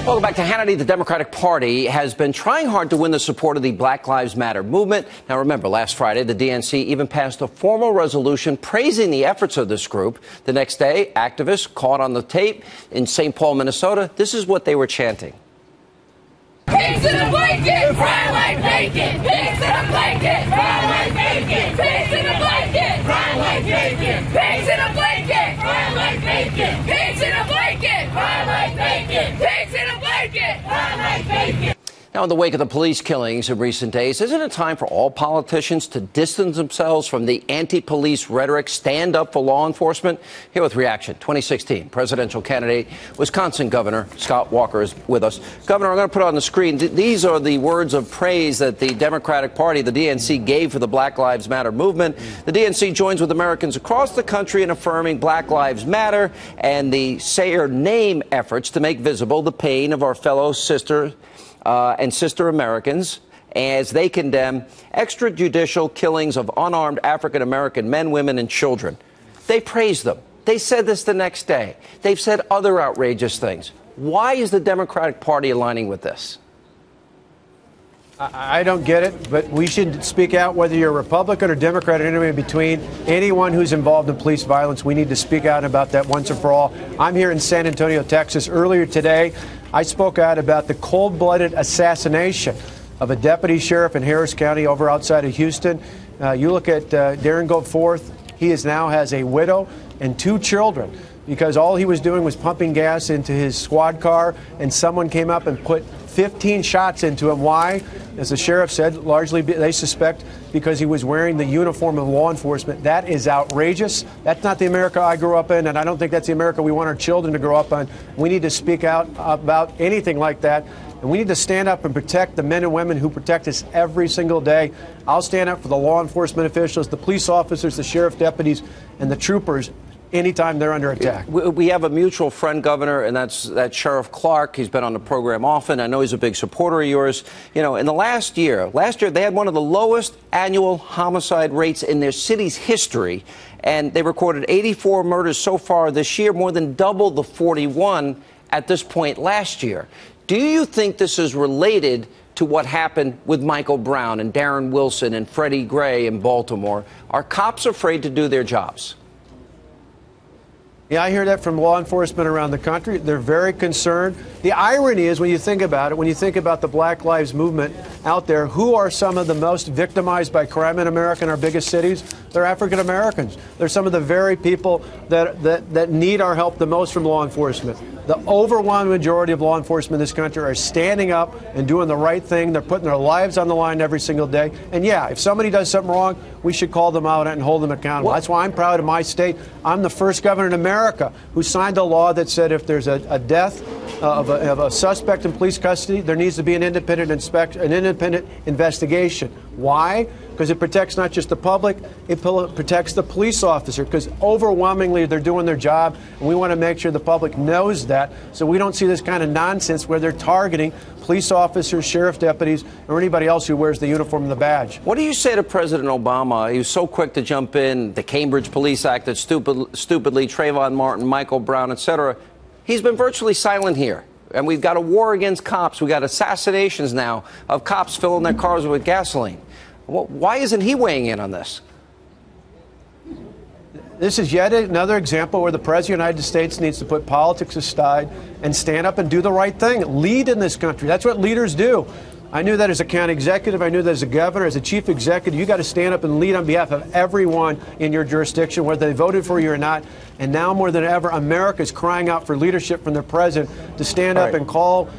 Welcome back to Hannity. The Democratic Party has been trying hard to win the support of the Black Lives Matter movement. Now, remember, last Friday, the DNC even passed a formal resolution praising the efforts of this group. The next day, activists caught on the tape in St. Paul, Minnesota. This is what they were chanting. Pigs in a blanket, fry like bacon. Pigs in a blanket, fry like bacon. Pigs in a blanket, fry like bacon. Pigs in a blanket, fry like bacon. Pigs in a blanket, fry like bacon. Pigs in a blanket, fry like bacon. Now, in the wake of the police killings in recent days, isn't it time for all politicians to distance themselves from the anti-police rhetoric, stand up for law enforcement? Here with reaction, 2016 presidential candidate, Wisconsin Governor Scott Walker is with us. Governor, I'm going to put on the screen. These are the words of praise that the Democratic Party, the DNC, gave for the Black Lives Matter movement. The DNC joins with Americans across the country in affirming Black Lives Matter and the Say Your Name efforts to make visible the pain of our fellow sister Americans as they condemn extrajudicial killings of unarmed African-American men, women, and children. They praised them. They said this the next day. They've said other outrageous things. Why is the Democratic Party aligning with this? I don't get it, but we should speak out whether you're a Republican or Democrat or anywhere in between. Anyone who's involved in police violence, we need to speak out about that once and for all. I'm here in San Antonio, Texas. Earlier today, I spoke out about the cold-blooded assassination of a deputy sheriff in Harris County over outside of Houston. You look at Darren Goforth, he now has a widow and 2 children because all he was doing was pumping gas into his squad car, and someone came up and put 15 shots into him. Why? As the sheriff said, largely they suspect because he was wearing the uniform of law enforcement. That is outrageous. That's not the America I grew up in, and I don't think that's the America we want our children to grow up in. We need to speak out about anything like that, and we need to stand up and protect the men and women who protect us every single day. I'll stand up for the law enforcement officials, the police officers, the sheriff deputies, and the troopers anytime they're under attack. We have a mutual friend, Governor, and that's Sheriff Clark. He's been on the program often. I know he's a big supporter of yours. You know, in the last year they had one of the lowest annual homicide rates in their city's history, and they recorded 84 murders so far this year, more than double the 41 at this point last year. Do you think this is related to what happened with Michael Brown and Darren Wilson and Freddie Gray in Baltimore? Are cops afraid to do their jobs? Yeah, I hear that from law enforcement around the country. They're very concerned. The irony is, when you think about it, when you think about the Black Lives Movement out there, who are some of the most victimized by crime in America in our biggest cities? They're African Americans. They're some of the very people that need our help the most from law enforcement. The overwhelming majority of law enforcement in this country are standing up and doing the right thing. They're putting their lives on the line every single day. And yeah, if somebody does something wrong, we should call them out and hold them accountable. That's why I'm proud of my state. I'm the first governor in America who signed a law that said if there's a death of a suspect in police custody, there needs to be an independent investigation. Why? Because it protects not just the public, it protects the police officer, because overwhelmingly they're doing their job, and we want to make sure the public knows that, so we don't see this kind of nonsense where they're targeting police officers, sheriff deputies, or anybody else who wears the uniform and the badge. What do you say to President Obama? He was so quick to jump in, the Cambridge Police Act that stupidly, Trayvon Martin, Michael Brown, etc. He's been virtually silent here. And we've got a war against cops. We've got assassinations now of cops filling their cars with gasoline. Why isn't he weighing in on this? This is yet another example where the President of the United States needs to put politics aside and stand up and do the right thing. Lead in this country. That's what leaders do. I knew that as a county executive. I knew that as a governor, as a chief executive. You got to stand up and lead on behalf of everyone in your jurisdiction, whether they voted for you or not. And now more than ever, America is crying out for leadership from their president to stand up and call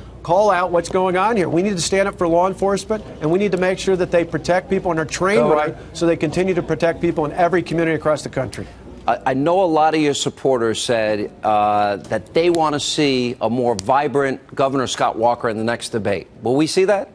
out what's going on here. We need to stand up for law enforcement, and we need to make sure that they protect people and are trained right so they continue to protect people in every community across the country. I know a lot of your supporters said that they want to see a more vibrant Governor Scott Walker in the next debate. Will we see that?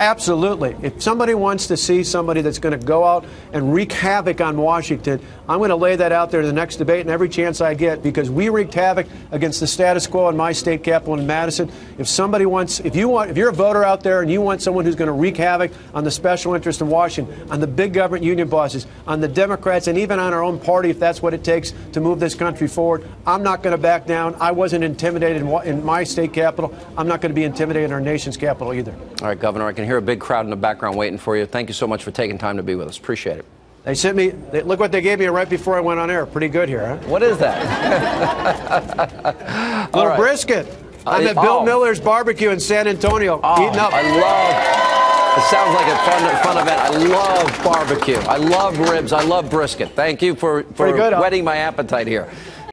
Absolutely. If somebody wants to see somebody that's going to go out and wreak havoc on Washington, I'm going to lay that out there in the next debate and every chance I get, because we wreaked havoc against the status quo in my state capital in Madison. If somebody wants, if you're a voter out there and you want someone who's going to wreak havoc on the special interest in Washington, on the big government union bosses, on the Democrats, and even on our own party, if that's what it takes to move this country forward, I'm not going to back down. I wasn't intimidated in my state capital. I'm not going to be intimidated in our nation's capital either. All right, Governor, I can hear a big crowd in the background waiting for you. Thank you so much for taking time to be with us. Appreciate it. They sent me, look what they gave me right before I went on air. Pretty good here, huh? What is that? Little right. Brisket. I'm at Bill Miller's barbecue in San Antonio, eating up. It sounds like a fun event. I love barbecue. I love ribs. I love brisket. Thank you for whetting my appetite here.